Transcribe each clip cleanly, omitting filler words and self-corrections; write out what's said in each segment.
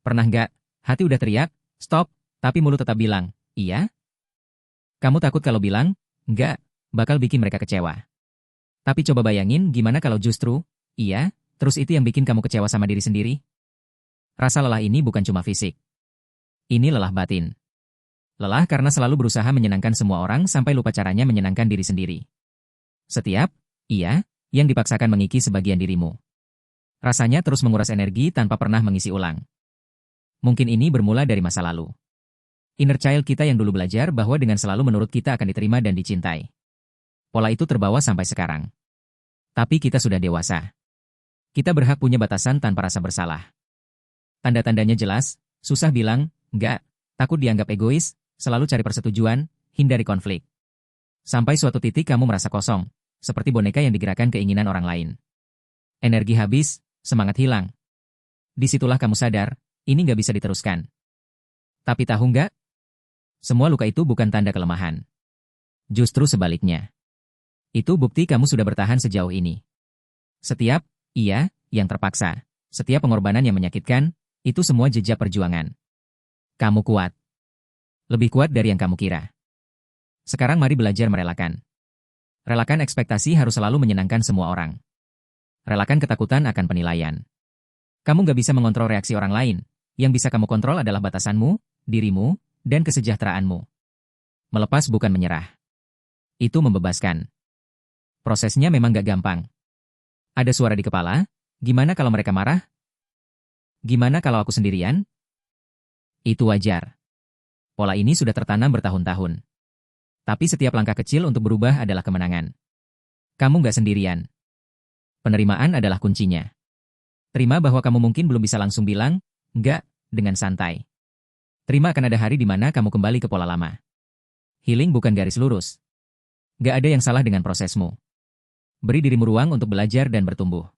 Pernah nggak? Hati udah teriak, stop, tapi mulut tetap bilang, iya? Kamu takut kalau bilang, nggak, bakal bikin mereka kecewa. Tapi coba bayangin gimana kalau justru, iya, terus itu yang bikin kamu kecewa sama diri sendiri? Rasa lelah ini bukan cuma fisik. Ini lelah batin. Lelah karena selalu berusaha menyenangkan semua orang sampai lupa caranya menyenangkan diri sendiri. Setiap, iya, yang dipaksakan mengikis sebagian dirimu. Rasanya terus menguras energi tanpa pernah mengisi ulang. Mungkin ini bermula dari masa lalu. Inner child kita yang dulu belajar bahwa dengan selalu menurut kita akan diterima dan dicintai. Pola itu terbawa sampai sekarang. Tapi kita sudah dewasa. Kita berhak punya batasan tanpa rasa bersalah. Tanda-tandanya jelas, susah bilang, enggak, takut dianggap egois, selalu cari persetujuan, hindari konflik. Sampai suatu titik kamu merasa kosong, seperti boneka yang digerakkan keinginan orang lain. Energi habis, semangat hilang. Disitulah kamu sadar, ini nggak bisa diteruskan. Tapi tahu nggak? Semua luka itu bukan tanda kelemahan. Justru sebaliknya. Itu bukti kamu sudah bertahan sejauh ini. Setiap, iya, yang terpaksa, setiap pengorbanan yang menyakitkan, itu semua jejak perjuangan. Kamu kuat. Lebih kuat dari yang kamu kira. Sekarang mari belajar merelakan. Relakan ekspektasi harus selalu menyenangkan semua orang. Relakan ketakutan akan penilaian. Kamu nggak bisa mengontrol reaksi orang lain. Yang bisa kamu kontrol adalah batasanmu, dirimu, dan kesejahteraanmu. Melepas bukan menyerah. Itu membebaskan. Prosesnya memang nggak gampang. Ada suara di kepala, gimana kalau mereka marah? Gimana kalau aku sendirian? Itu wajar. Pola ini sudah tertanam bertahun-tahun. Tapi setiap langkah kecil untuk berubah adalah kemenangan. Kamu nggak sendirian. Penerimaan adalah kuncinya. Terima bahwa kamu mungkin belum bisa langsung bilang, enggak, dengan santai. Terima akan ada hari di mana kamu kembali ke pola lama. Healing bukan garis lurus. Nggak ada yang salah dengan prosesmu. Beri dirimu ruang untuk belajar dan bertumbuh.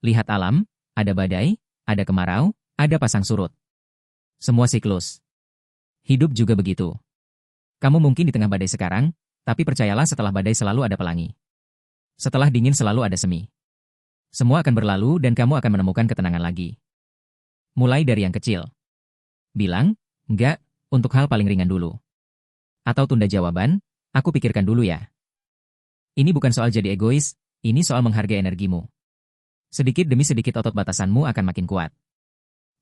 Lihat alam, ada badai, ada kemarau, ada pasang surut. Semua siklus. Hidup juga begitu. Kamu mungkin di tengah badai sekarang, tapi percayalah setelah badai selalu ada pelangi. Setelah dingin selalu ada semi. Semua akan berlalu dan kamu akan menemukan ketenangan lagi. Mulai dari yang kecil. Bilang, enggak, untuk hal paling ringan dulu. Atau tunda jawaban, aku pikirkan dulu ya. Ini bukan soal jadi egois, ini soal menghargai energimu. Sedikit demi sedikit otot batasanmu akan makin kuat.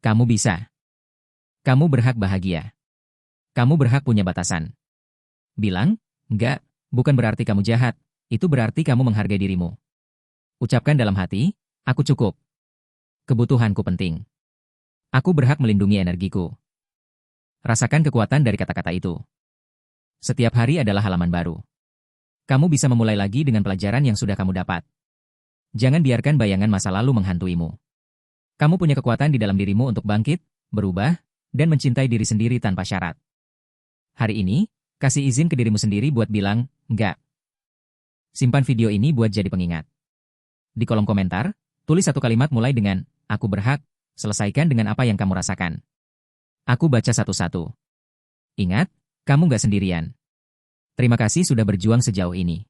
Kamu bisa. Kamu berhak bahagia. Kamu berhak punya batasan. Bilang, enggak, bukan berarti kamu jahat, itu berarti kamu menghargai dirimu. Ucapkan dalam hati, aku cukup. Kebutuhanku penting. Aku berhak melindungi energiku. Rasakan kekuatan dari kata-kata itu. Setiap hari adalah halaman baru. Kamu bisa memulai lagi dengan pelajaran yang sudah kamu dapat. Jangan biarkan bayangan masa lalu menghantuimu. Kamu punya kekuatan di dalam dirimu untuk bangkit, berubah, dan mencintai diri sendiri tanpa syarat. Hari ini, kasih izin ke dirimu sendiri buat bilang, enggak. Simpan video ini buat jadi pengingat. Di kolom komentar, tulis satu kalimat mulai dengan, aku berhak, selesaikan dengan apa yang kamu rasakan. Aku baca satu-satu. Ingat, kamu nggak sendirian. Terima kasih sudah berjuang sejauh ini.